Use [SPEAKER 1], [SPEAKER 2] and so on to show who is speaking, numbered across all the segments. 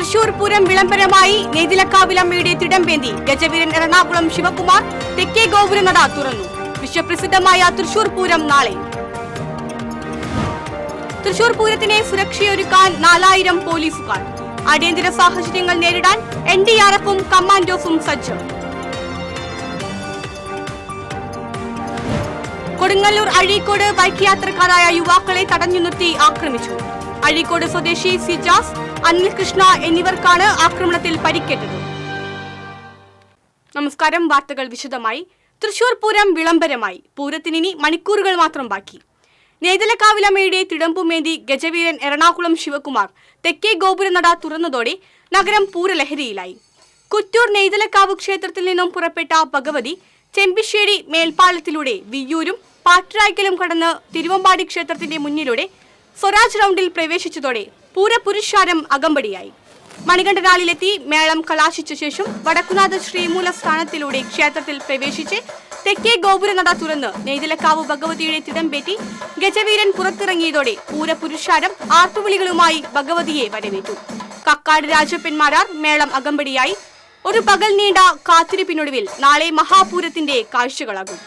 [SPEAKER 1] തൃശൂർ പൂരം വിളംബരമായി നെയ്തിലക്കാവിലമ്മയുടെ തിടമ്പേന്തി ഗജവീരൻ എറണാകുളം ശിവകുമാർ തെക്കേ ഗോപുരനട തുറന്നു. വിശ്വപ്രസിദ്ധമായ തൃശൂർ പൂരം നാളെ. തൃശൂർ പൂരത്തിന് സുരക്ഷയൊരുക്കാൻ 4000 പോലീസുകാർ. അടിയന്തര സാഹചര്യങ്ങൾ നേരിടാൻ NDRF-ഉം കമാൻഡോസും സജ്ജം. കൊടുങ്ങല്ലൂർ അഴീക്കോട് ബൈക്ക് യാത്രക്കാരായ യുവാക്കളെ തടഞ്ഞു നിർത്തി ആക്രമിച്ചു. അഴീക്കോട് സ്വദേശി സിജാസ്, അനിൽ കൃഷ്ണ എന്നിവർക്കാണ് ആക്രമണത്തിൽ പരിക്കേറ്റത്. നമസ്കാരം. വാർത്തകൾ വിശദമായി. തൃശൂർ പൂരം വിളംബരമായി. പൂരത്തിനി മണിക്കൂറുകൾ മാത്രം ബാക്കി. നെയ്തലക്കാവിലമ്മയുടെ തിടമ്പുമേന്തി ഗജവീരൻ എറണാകുളം ശിവകുമാർ തെക്കേ ഗോപുരനട തുറന്നതോടെ നഗരം പൂരലഹരിയിലായി. കുറ്റൂർ നെയ്തലക്കാവ് ക്ഷേത്രത്തിൽ നിന്നും പുറപ്പെട്ട ഭഗവതി ചെമ്പിശ്ശേരി മേൽപ്പാലത്തിലൂടെ വിയ്യൂരും പാട്രായ്ക്കലും കടന്ന് തിരുവമ്പാടി ക്ഷേത്രത്തിന്റെ മുന്നിലൂടെ സ്വരാജ് റൗണ്ടിൽ പ്രവേശിച്ചതോടെ പൂരപുരുഷാരം അകമ്പടിയായി. മണികണ്ഠനാളിലെത്തി മേളം കലാശിച്ച ശേഷം വടക്കുനാഥ ശ്രീമൂല സ്ഥാനത്തിലൂടെ ക്ഷേത്രത്തിൽ പ്രവേശിച്ച് തെക്കേ ഗോപുരനട തുറന്ന് നെയ്തലക്കാവ് ഭഗവതിയുടെ തിടമ്പേറ്റി ഗജവീരൻ പുറത്തിറങ്ങിയതോടെ പൂരപുരുഷാരം ആർത്തുവിളികളുമായി ഭഗവതിയെ വരവേറ്റു. കക്കാട് രാജപ്പന്മാരാർ മേളം അകമ്പടിയായി. ഒരു പകൽ നീണ്ട കാത്തിരിപ്പിനൊടുവിൽ നാളെ മഹാപൂരത്തിന്റെ കാഴ്ചകളാകും.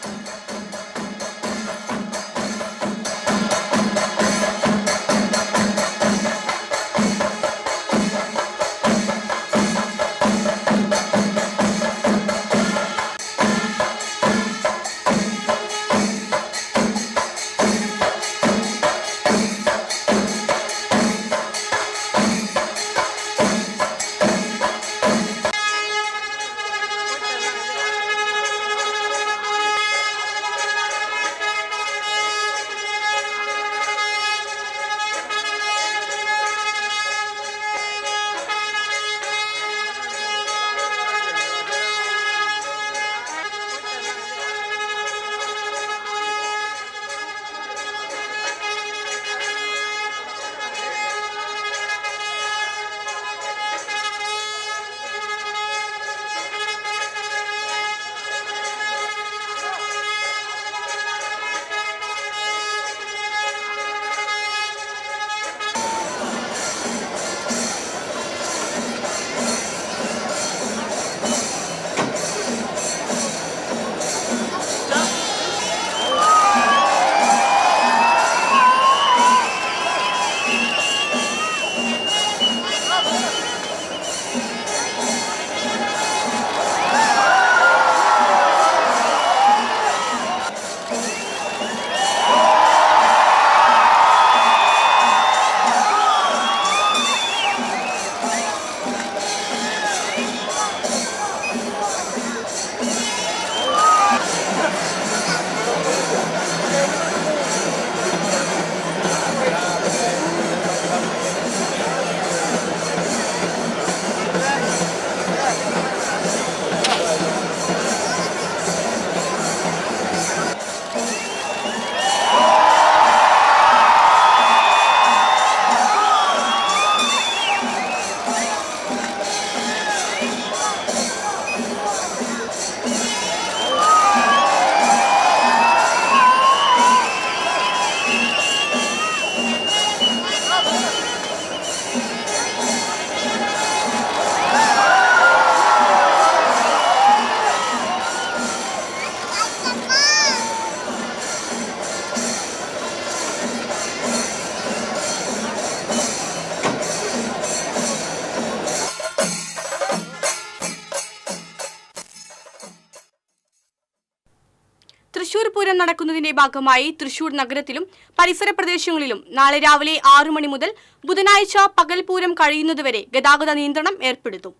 [SPEAKER 1] തൃശൂർ പൂരം നടക്കുന്നതിന്റെ ഭാഗമായി തൃശൂർ നഗരത്തിലും പരിസര പ്രദേശങ്ങളിലും നാളെ രാവിലെ 6 മണി മുതൽ ബുധനാഴ്ച പകൽ പൂരം കഴിയുന്നതുവരെ ഗതാഗത നിയന്ത്രണം ഏർപ്പെടുത്തും.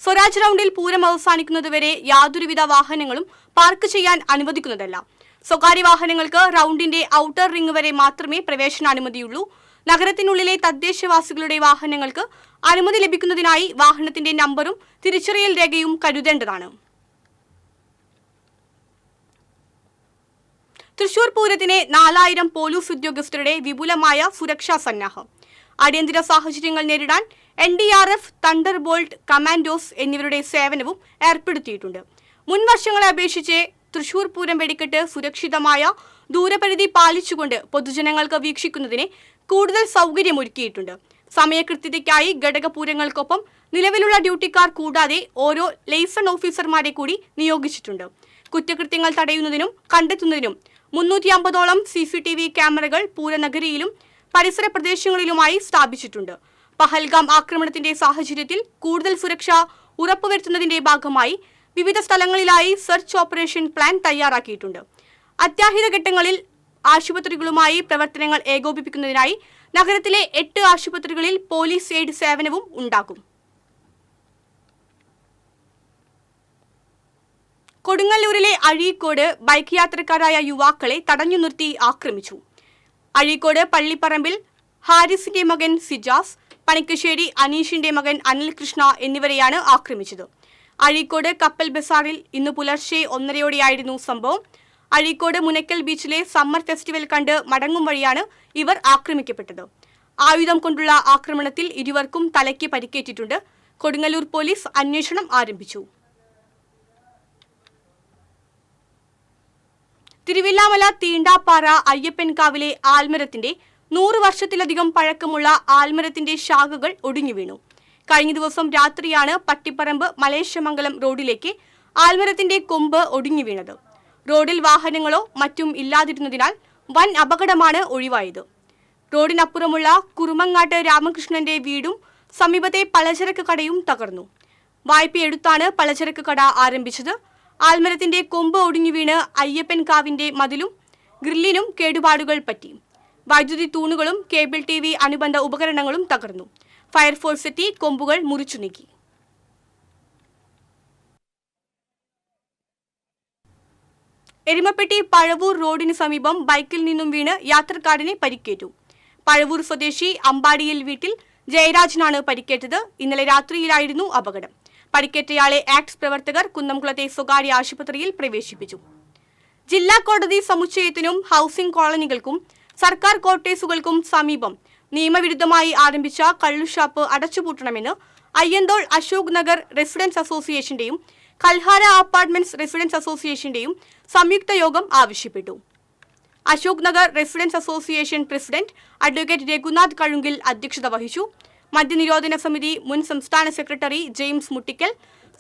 [SPEAKER 1] സ്വരാജ് റൗണ്ടിൽ പൂരം അവസാനിക്കുന്നതുവരെ യാതൊരുവിധ വാഹനങ്ങളും പാർക്ക് ചെയ്യാൻ അനുവദിക്കുന്നതല്ല. സ്വകാര്യ വാഹനങ്ങൾക്ക് റൗണ്ടിന്റെ ഔട്ടർ റിംഗ് വരെ മാത്രമേ പ്രവേശനാനുമതിയുള്ളൂ. നഗരത്തിനുള്ളിലെ തദ്ദേശവാസികളുടെ വാഹനങ്ങൾക്ക് അനുമതി ലഭിക്കുന്നതിനായി വാഹനത്തിന്റെ നമ്പറും തിരിച്ചറിയൽ രേഖയും കരുതേണ്ടതാണ്. തൃശൂർ പൂരത്തിന് 4000 പോലീസ് ഉദ്യോഗസ്ഥരുടെ വിപുലമായ സുരക്ഷാ സന്നാഹം. അടിയന്തര സാഹചര്യങ്ങൾ നേരിടാൻ NDRF, തണ്ടർബോൾട്ട്, കമാൻഡോസ് എന്നിവരുടെ സേവനവും ഏർപ്പെടുത്തിയിട്ടുണ്ട്. മുൻ വർഷങ്ങളെ അപേക്ഷിച്ച് തൃശൂർ പൂരം വെടിക്കെട്ട് സുരക്ഷിതമായ ദൂരപരിധി പാലിച്ചുകൊണ്ട് പൊതുജനങ്ങൾക്ക് വീക്ഷിക്കുന്നതിന് കൂടുതൽ സൗകര്യമൊരുക്കിയിട്ടുണ്ട്. സമയകൃത്യതയ്ക്കായി ഘടകപൂരങ്ങൾക്കൊപ്പം നിലവിലുള്ള ഡ്യൂട്ടിക്കാർ കൂടാതെ ഓരോ ലൈസൺ ഓഫീസർമാരെ കൂടി നിയോഗിച്ചിട്ടുണ്ട്. കുറ്റകൃത്യങ്ങൾ തടയുന്നതിനും കണ്ടെത്തുന്നതിനും 350ഓളം CCTV ക്യാമറകൾ പൂരനഗരിയിലും പരിസര പ്രദേശങ്ങളിലുമായി സ്ഥാപിച്ചിട്ടുണ്ട്. പഹൽഗാം ആക്രമണത്തിന്റെ സാഹചര്യത്തിൽ കൂടുതൽ സുരക്ഷ ഉറപ്പുവരുത്തുന്നതിന്റെ ഭാഗമായി വിവിധ സ്ഥലങ്ങളിലായി സെർച്ച് ഓപ്പറേഷൻ പ്ലാൻ തയ്യാറാക്കിയിട്ടുണ്ട്. അത്യാഹിത ഘട്ടങ്ങളിൽ ആശുപത്രികളുമായി പ്രവർത്തനങ്ങൾ ഏകോപിപ്പിക്കുന്നതിനായി നഗരത്തിലെ 8 ആശുപത്രികളിൽ പോലീസ് എയ്ഡ് സേവനവും ഉണ്ടാകും. കൊടുങ്ങല്ലൂരിലെ അഴീക്കോട് ബൈക്ക് യാത്രക്കാരായ യുവാക്കളെ തടഞ്ഞു നിർത്തി ആക്രമിച്ചു. അഴീക്കോട് പള്ളിപ്പറമ്പിൽ ഹാരിസിന്റെ മകൻ സിജാസ്, പണിക്കശ്ശേരി അനീഷിന്റെ മകൻ അനിൽകൃഷ്ണ എന്നിവരെയാണ് ആക്രമിച്ചത്. അഴീക്കോട് കപ്പൽ ബസാറിൽ ഇന്ന് പുലർച്ചെ 1:30 സംഭവം. അഴീക്കോട് മുനക്കൽ ബീച്ചിലെ സമ്മർ ഫെസ്റ്റിവൽ കണ്ട് മടങ്ങും വഴിയാണ് ഇവർ ആക്രമിക്കപ്പെട്ടത്. ആയുധം കൊണ്ടുള്ള ആക്രമണത്തിൽ ഇരുവർക്കും തലയ്ക്ക് പരിക്കേറ്റിട്ടുണ്ട്. കൊടുങ്ങല്ലൂർ പോലീസ് അന്വേഷണം ആരംഭിച്ചു. തിരുവില്ലാമല തീണ്ടാപ്പാറ അയ്യപ്പൻകാവിലെ ആൽമരത്തിന്റെ 100 വർഷത്തിലധികം പഴക്കമുള്ള ആൽമരത്തിന്റെ ശാഖകൾ ഒടിഞ്ഞു വീണു. കഴിഞ്ഞ ദിവസം രാത്രിയാണ് പട്ടിപ്പറമ്പ് മലേശമംഗലം റോഡിലേക്ക് ആൽമരത്തിന്റെ കൊമ്പ് ഒടിഞ്ഞു വീണത്. റോഡിൽ വാഹനങ്ങളോ മറ്റും ഇല്ലാതിരുന്നതിനാൽ വൻ അപകടമാണ് ഒഴിവായത്. റോഡിനപ്പുറമുള്ള കുറുമങ്ങാട്ട് രാമകൃഷ്ണന്റെ വീടും സമീപത്തെ പലചരക്ക് കടയും തകർന്നു. വായ്പയെടുത്താണ് പലചരക്ക് കട ആരംഭിച്ചത്. ആൽമരത്തിന്റെ കൊമ്പ് ഒടിഞ്ഞു വീണ് അയ്യപ്പൻകാവിന്റെ മതിലും ഗ്രില്ലിനും കേടുപാടുകൾ പറ്റി. വൈദ്യുതി തൂണുകളും കേബിൾ TV അനുബന്ധ ഉപകരണങ്ങളും തകർന്നു. ഫയർഫോഴ്സ് എത്തി കൊമ്പുകൾ മുറിച്ചു നീക്കി. എരുമപ്പെട്ടി പഴവൂർ റോഡിന് സമീപം ബൈക്കിൽ നിന്നും വീണ് യാത്രക്കാരനെ പരിക്കേറ്റു. പഴവൂർ സ്വദേശി അമ്പാടിയിൽ വീട്ടിൽ ജയരാജനാണ് പരിക്കേറ്റത്. ഇന്നലെ രാത്രിയിലായിരുന്നു അപകടം. പരിക്കേറ്റയാളെ ആക്ട്സ് പ്രവർത്തകർ കുന്നംകുളത്തെ സ്വകാര്യ ആശുപത്രിയിൽ പ്രവേശിപ്പിച്ചു. ജില്ലാ കോടതി സമുച്ചയത്തിനും ഹൌസിംഗ് കോളനികൾക്കും സർക്കാർ ക്വാർട്ടേഴ്സുകൾക്കും സമീപം നിയമവിരുദ്ധമായി ആരംഭിച്ച കള്ളുഷാപ്പ് അടച്ചുപൂട്ടണമെന്ന് അയ്യന്തോൾ അശോക് നഗർ റെസിഡൻസ് അസോസിയേഷന്റെയും കൽഹാര അപ്പാർട്ട്മെന്റ്സ് റെസിഡൻസ് അസോസിയേഷന്റെയും സംയുക്ത യോഗം ആവശ്യപ്പെട്ടു. Ashok Nagar residence association president advocate Raghunath കഴുങ്കിൽ അധ്യക്ഷത വഹിച്ചു. മദ്യനിരോധന സമിതി മുൻ സംസ്ഥാന സെക്രട്ടറി ജെയിംസ് മുട്ടിക്കൽ,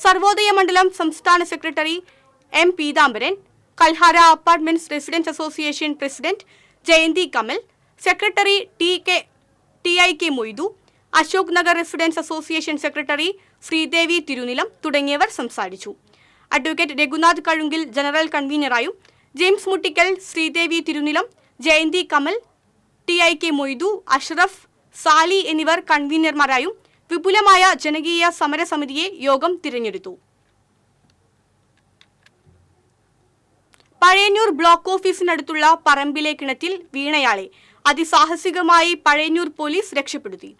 [SPEAKER 1] സർവോദയ മണ്ഡലം സംസ്ഥാന secretary M. Peethambaran, Kalhara apartments residents association president Jayanthi Kamal, secretary TIK Moidu, Ashok Nagar residence association secretary Sreedevi Thirunilam തുടങ്ങിയവർ സംസാരിച്ചു. അഡ്വക്കേറ്റ് രഘുനാഥ് കഴുങ്കിൽ ജനറൽ കൺവീനറായും ജെയിംസ് മുട്ടിക്കൽ, ശ്രീദേവി തിരുനിലം, ജയന്തി കമൽ, TIK മൊയ്തു, അഷ്റഫ്, സാലി എന്നിവർ കൺവീനർമാരായും വിപുലമായ ജനകീയ സമരസമിതിയെ യോഗം തിരഞ്ഞെടുത്തു. പഴയന്നൂർ ബ്ലോക്ക് ഓഫീസിനടുത്തുള്ള പറമ്പിലെ കിണറ്റിൽ വീണയാളെ അതിസാഹസികമായി പഴയന്നൂർ പോലീസ് രക്ഷപ്പെടുത്തി.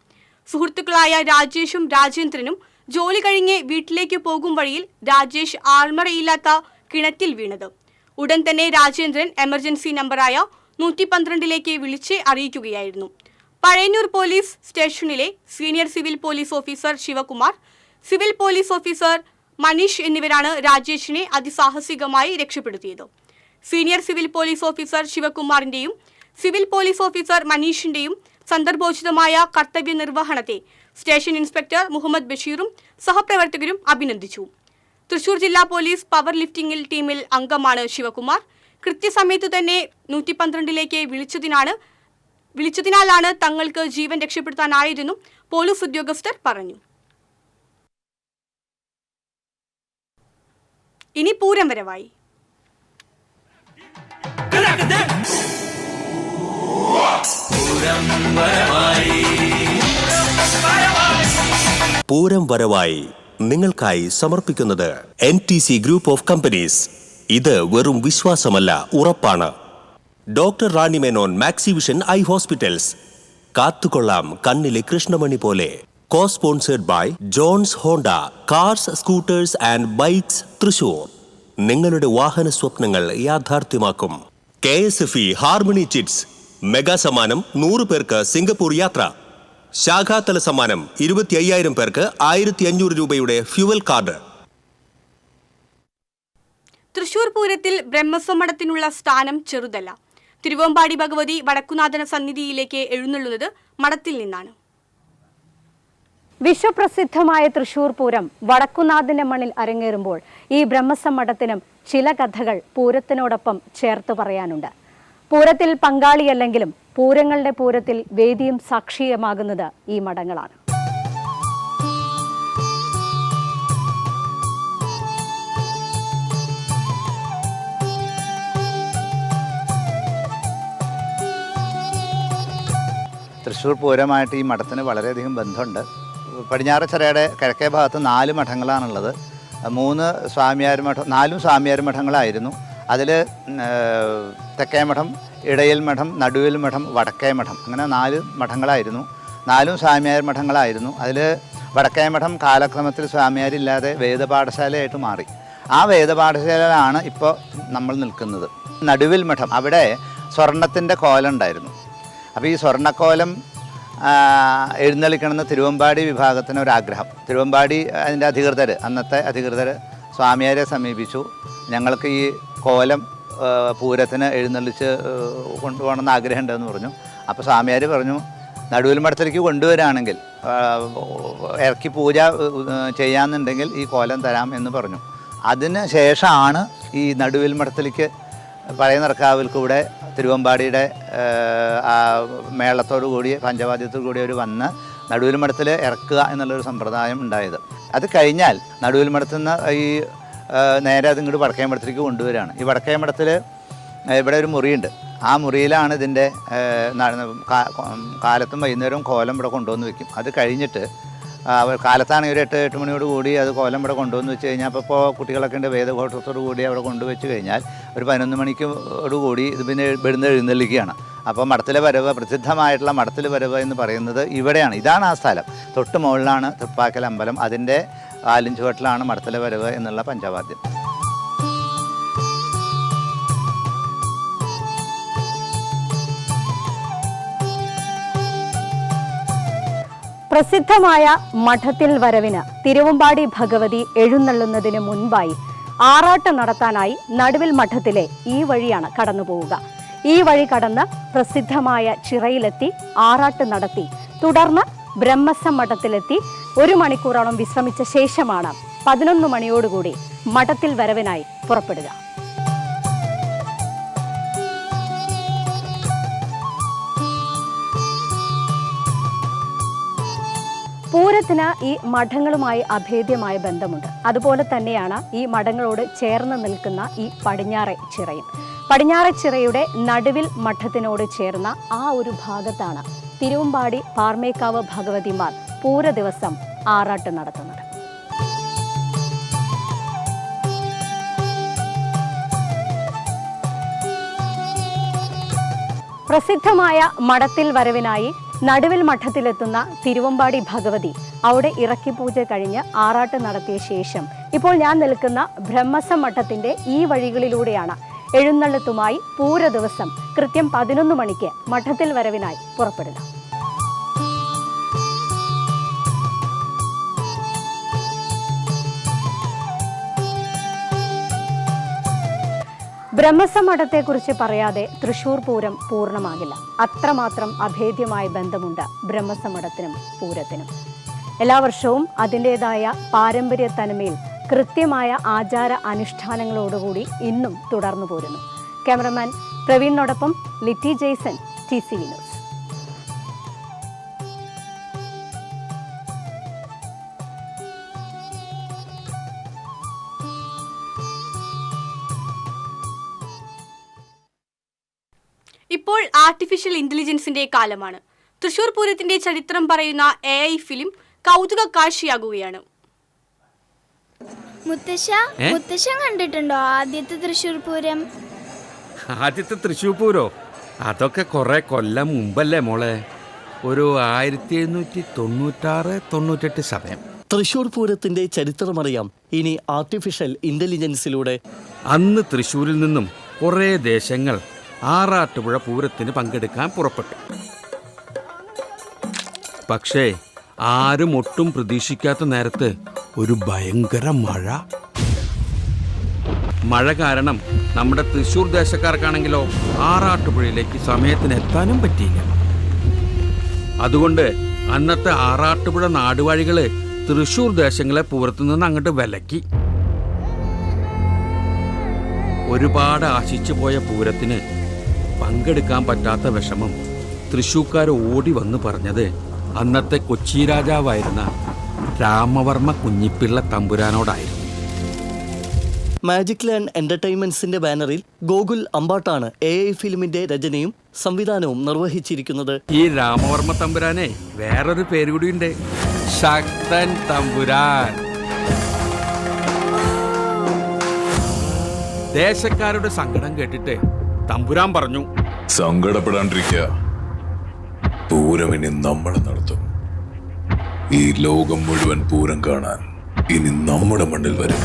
[SPEAKER 1] സുഹൃത്തുക്കളായ രാജേഷും രാജേന്ദ്രനും ജോലി കഴിഞ്ഞ് വീട്ടിലേക്ക് പോകും വഴിയിൽ രാജേഷ് ആൾമറയില്ലാത്ത കിണറ്റിൽ വീണത്. ഉടൻ തന്നെ രാജേന്ദ്രൻ എമർജൻസി നമ്പറായ 112ലേക്ക് വിളിച്ച് അറിയിക്കുകയായിരുന്നു. പഴയന്നൂർ പോലീസ് സ്റ്റേഷനിലെ senior civil police officer Sivakumar, civil police officer Manish എന്നിവരാണ് രാജേഷിനെ അതിസാഹസികമായി രക്ഷപ്പെടുത്തിയത്. സീനിയർ സിവിൽ പോലീസ് ഓഫീസർ ശിവകുമാറിന്റെയും സിവിൽ പോലീസ് ഓഫീസർ മനീഷിന്റെയും സന്ദർഭോചിതമായ കർത്തവ്യ നിർവഹണത്തെ സ്റ്റേഷൻ ഇൻസ്പെക്ടർ മുഹമ്മദ് ബഷീറും സഹപ്രവർത്തകരും അഭിനന്ദിച്ചു. തൃശൂർ ജില്ലാ പോലീസ് പവർ ലിഫ്റ്റിംഗിൽ ടീമിൽ അംഗമാണ് ശിവകുമാർ. കൃത്യസമയത്ത് തന്നെ 112ലേക്ക് വിളിച്ചതിനാലാണ് തങ്ങൾക്ക് ജീവൻ രക്ഷപ്പെടുത്താനായതെന്നും പോലീസ് ഉദ്യോഗസ്ഥർ പറഞ്ഞു. ഇനി പൂരം വരവായി.
[SPEAKER 2] പൂരം വരവായി നിങ്ങൾക്കായി സമർപ്പിക്കുന്നത് NTC ഗ്രൂപ്പ് ഓഫ് കമ്പനീസ്. ഇത് വെറും വിശ്വാസമല്ല, ഉറപ്പാണ്. Doctor Rani Menon Maxivision eye hospitals. കാത്തുകൊള്ളാം കണ്ണിലെ കൃഷ്ണമണി പോലെ. Cosponsored by Johns Honda cars, scooters and bikes Thrissur. നിങ്ങളുടെ വാഹന സ്വപ്നങ്ങൾ യാഥാർത്ഥ്യമാക്കും. KSFE harmony chits. മെഗാ സമ്മാനം 100 പേർക്ക് സിംഗപ്പൂർ യാത്ര. ശാഖാതല സമ്മാനം 25,000 പേർക്ക് 1,500 രൂപയുടെ ഫ്യൂവൽ കാർഡ്.
[SPEAKER 1] തൃശൂർ പൂരത്തിൽ ബ്രഹ്മസ്വമഠത്തിനുള്ള സ്ഥാനം ചെറുതല്ല. തിരുവമ്പാടി ഭഗവതി വടക്കുനാഥന സന്നിധിയിലേക്ക് എഴുന്നള്ളുന്നത് മഠത്തിൽ നിന്നാണ്.
[SPEAKER 3] വിശ്വപ്രസിദ്ധമായ തൃശൂർ പൂരം വടക്കുന്നാഥന്റെ മണ്ണിൽ അരങ്ങേറുമ്പോൾ ഈ ബ്രഹ്മസം മഠത്തിനും ചില കഥകൾ പൂരത്തിനോടൊപ്പം ചേർത്ത് പറയാനുണ്ട്. പൂരത്തിൽ പങ്കാളിയല്ലെങ്കിലും പൂരങ്ങളുടെ പൂരത്തിൽ വേദിയും സാക്ഷിയമാകുന്നത് ഈ മഠങ്ങളാണ്.
[SPEAKER 4] തൃശ്ശൂർ പൂരമായിട്ട് ഈ മഠത്തിന് വളരെയധികം ബന്ധമുണ്ട്. പടിഞ്ഞാറച്ചിറയുടെ കിഴക്കേ ഭാഗത്ത് 4 മഠങ്ങളാണുള്ളത്. 4 സ്വാമിയാർ മഠങ്ങളായിരുന്നു. അതിൽ തെക്കേ മഠം, ഇടയിൽ മഠം, നടുവിൽ മഠം, വടക്കേ മഠം, അങ്ങനെ 4 മഠങ്ങളായിരുന്നു. 4 സ്വാമിയാർ മഠങ്ങളായിരുന്നു. അതിൽ വടക്കേ മഠം കാലക്രമത്തിൽ സ്വാമിയാരില്ലാതെ വേദപാഠശാലയായിട്ട് മാറി. ആ വേദപാഠശാലയിലാണ് ഇപ്പോൾ നമ്മൾ നിൽക്കുന്നത്. നടുവിൽ മഠം, അവിടെ സ്വർണത്തിൻ്റെ കോലം ഉണ്ടായിരുന്നു. അപ്പോൾ ഈ സ്വർണ്ണക്കോലം എഴുന്നള്ളിക്കണമെന്ന് തിരുവമ്പാടി വിഭാഗത്തിന് ഒരാഗ്രഹം. തിരുവമ്പാടി അതിൻ്റെ അന്നത്തെ അധികൃതർ സ്വാമിയാരെ സമീപിച്ചു. ഞങ്ങൾക്ക് ഈ കോലം പൂരത്തിന് എഴുന്നള്ളിച്ച് കൊണ്ടുപോകണമെന്ന് ആഗ്രഹമുണ്ടെന്ന് പറഞ്ഞു. അപ്പോൾ സ്വാമിയാർ പറഞ്ഞു, നടുവിൽ മഠത്തിലേക്ക് കൊണ്ടുവരികയാണെങ്കിൽ ഇറക്കി പൂജ ചെയ്യാമെന്നുണ്ടെങ്കിൽ ഈ കോലം തരാം എന്ന് പറഞ്ഞു. അതിന് ശേഷമാണ് ഈ നടുവിൽ മഠത്തിലേക്ക് പഴയ നടക്കാവിൽ കൂടെ തിരുവമ്പാടിയുടെ മേളത്തോടു കൂടി പഞ്ചവാദ്യത്തോടു കൂടി അവർ വന്ന് നടുവിൽ മഠത്തിൽ ഇറക്കുക എന്നുള്ളൊരു സമ്പ്രദായം ഉണ്ടായത്. അത് കഴിഞ്ഞാൽ നടുവിൽ മഠത്തിൽ നിന്ന് ഈ നേരെ അത് ഇങ്ങോട്ട് വടക്കേ മഠത്തിലേക്ക് കൊണ്ടുവരികയാണ്. ഈ വടക്കേ മഠത്തിൽ ഇവിടെ ഒരു മുറിയുണ്ട്. ആ മുറിയിലാണ് ഇതിൻ്റെ കാലത്തും വൈകുന്നേരവും കോലം ഇവിടെ കൊണ്ടുവന്ന് വയ്ക്കും. അത് കഴിഞ്ഞിട്ട് കാലത്താണെങ്കിൽ ഒരു 8 മണിയോട് കൂടി അത് കോലം ഇവിടെ കൊണ്ടുവന്ന് വെച്ച് കഴിഞ്ഞാൽ അപ്പോൾ കുട്ടികളൊക്കെ ഉണ്ട് വേദഘോഷത്തോടു കൂടി അവിടെ കൊണ്ടുവച്ച് കഴിഞ്ഞാൽ ഒരു 11 മണിക്കോട് കൂടി ഇത് പിന്നെ ഇവിടുന്ന് എഴുന്നള്ളിക്കുകയാണ്. അപ്പോൾ മഠത്തിലെ വരവ്, പ്രസിദ്ധമായിട്ടുള്ള മഠത്തിലെ വരവ് എന്ന് പറയുന്നത് ഇവിടെയാണ്. ഇതാണ് ആ സ്ഥലം. തൊട്ട് മുകളിലാണ് തൃപ്പാക്കൽ അമ്പലം. അതിൻ്റെ ആലിഞ്ചുവട്ടിലാണ് മഠത്തിലെ വരവ് എന്നുള്ള പഞ്ചവാദ്യം.
[SPEAKER 3] പ്രസിദ്ധമായ മഠത്തിൽ വരവിന് തിരുവമ്പാടി ഭഗവതി എഴുന്നള്ളുന്നതിന് മുൻപായി ആറാട്ട് നടത്താനായി നടുവിൽ മഠത്തിലെ ഈ വഴിയാണ് കടന്നു പോവുക. ഈ വഴി കടന്ന് പ്രസിദ്ധമായ ചിറയിലെത്തി ആറാട്ട് നടത്തി തുടർന്ന് ബ്രഹ്മസം മഠത്തിലെത്തി 1 മണിക്കൂറോളം വിശ്രമിച്ച ശേഷമാണ് 11 മണിയോടുകൂടി മഠത്തിൽ വരവിനായി പുറപ്പെടുക. പൂരത്തിന് ഈ മഠങ്ങളുമായി അഭേദ്യമായ ബന്ധമുണ്ട്. അതുപോലെ തന്നെയാണ് ഈ മഠങ്ങളോട് ചേർന്ന് നിൽക്കുന്ന ഈ പടിഞ്ഞാറെ ചിറയും. പടിഞ്ഞാറെ ചിറയുടെ നടുവിൽ മഠത്തിനോട് ചേർന്ന ആ ഒരു ഭാഗത്താണ് തിരുവമ്പാടി പാർമേക്കാവ് ഭഗവതിമാർ പൂര ദിവസം ആറാട്ട് നടത്തുന്നത്. പ്രസിദ്ധമായ മഠത്തിൽ വരവിനായി നടുവിൽ മഠത്തിലെത്തുന്ന തിരുവമ്പാടി ഭഗവതി അവിടെ ഇറക്കി പൂജ കഴിഞ്ഞ് ആറാട്ട് നടത്തിയ ശേഷം ഇപ്പോൾ ഞാൻ നിൽക്കുന്ന ബ്രഹ്മസം മഠത്തിന്റെ ഈ വഴികളിലൂടെയാണ് എഴുന്നള്ളത്തുമായി പൂര ദിവസം കൃത്യം 11 മണിക്ക് മഠത്തിൽ വരവിനായി പുറപ്പെടുക. ബ്രഹ്മസം മഠത്തെക്കുറിച്ച് പറയാതെ തൃശൂർ പൂരം പൂർണ്ണമാകില്ല. അത്രമാത്രം അഭേദ്യമായ ബന്ധമുണ്ട് ബ്രഹ്മസം മഠത്തിനും പൂരത്തിനും. എല്ലാ വർഷവും അതിൻ്റെതായ പാരമ്പര്യ തനിമയിൽ കൃത്യമായ ആചാര അനുഷ്ഠാനങ്ങളോടുകൂടി ഇന്നും തുടർന്നു പോരുന്നു. ക്യാമറമാൻ പ്രവീണിനോടൊപ്പം ലിറ്റി ജെയ്സൺ, TCV ന്യൂസ്.
[SPEAKER 1] ഇപ്പോൾ ആർട്ടിഫിഷ്യൽ ഇന്റലിജൻസിന്റെ കാലമാണ്. തൃശൂർ പൂരത്തിന്റെ ചരിത്രം പറയുന്ന AI ഫിലിം കൗതുക കാഴ്ചയാകുകയാണ്.
[SPEAKER 5] മുത്തശ്ശൻ കണ്ടിട്ടുണ്ടോ ആദ്യത്തെ തൃശൂർ പൂരം?
[SPEAKER 6] ആദ്യത്തെ തൃശൂർ പൂരോ? അതൊക്കെ കുറെ കൊല്ലം മുമ്പല്ലേ മോളെ. ഒരു 1796-98 സമയം.
[SPEAKER 7] തൃശൂർ പൂരത്തിന്റെ ചരിത്രമറിയാം ഇനി ആർട്ടിഫിഷ്യൽ ഇന്റലിജൻസിലൂടെ.
[SPEAKER 6] അന്ന് തൃശൂരിൽ നിന്നും കുറേ ദേശങ്ങൾ ആറാട്ടുപുഴ പൂരത്തിന് പങ്കെടുക്കാൻ പുറപ്പെട്ടു. പക്ഷേ ആരും ഒട്ടും പ്രതീക്ഷിക്കാത്ത നേരത്ത് ഒരു ഭയങ്കര മഴ കാരണം നമ്മുടെ തൃശൂർ ദേശക്കാർക്കാണെങ്കിലോ ആറാട്ടുപുഴയിലേക്ക് സമയത്തിന് എത്താനും പറ്റിയില്ല. അതുകൊണ്ട് അന്നത്തെ ആറാട്ടുപുഴ നാടുവാഴികള് തൃശൂർ ദേശങ്ങളെ പൂരത്തു നിന്ന് അങ്ങോട്ട് വിലക്കി. ഒരുപാട് ആശിച്ചു പോയ പൂരത്തിന് പങ്കെടുക്കാൻ പറ്റാത്ത വിഷമം തൃശൂർക്കാർ ഓടി വന്ന് പറഞ്ഞത് അന്നത്തെ കൊച്ചി രാജാവായിരുന്ന രാമവർമ്മ കുഞ്ഞിപ്പിള്ള തമ്പുരാനോടായിരുന്നു.
[SPEAKER 7] മാജിക് ലാൻഡ് എന്റർടൈൻമെന്റ്സിന്റെ ബാനറിൽ ഗോകുൽ അമ്പാട്ടാണ് AI ഫിലിമിന്റെ രചനയും സംവിധാനവും നിർവഹിച്ചിരിക്കുന്നത്.
[SPEAKER 6] ഈ രാമവർമ്മ തമ്പുരാനെ വേറൊരു പേര് കൂടിയുണ്ട്, ശക്തൻ തമ്പുരാൻ. ദേശക്കാരുടെ സങ്കടം കേട്ടിട്ട് തമ്പുരാൻ പറഞ്ഞു,
[SPEAKER 8] സങ്കടപ്പെടാണ്ടിരിക്കുക, പൂരം ഇനി നമ്മൾ നടത്തും. ഈ ലോകം മുഴുവൻ പൂരം കാണാൻ ഇനി നമ്മുടെ മണ്ണിൽ വരും.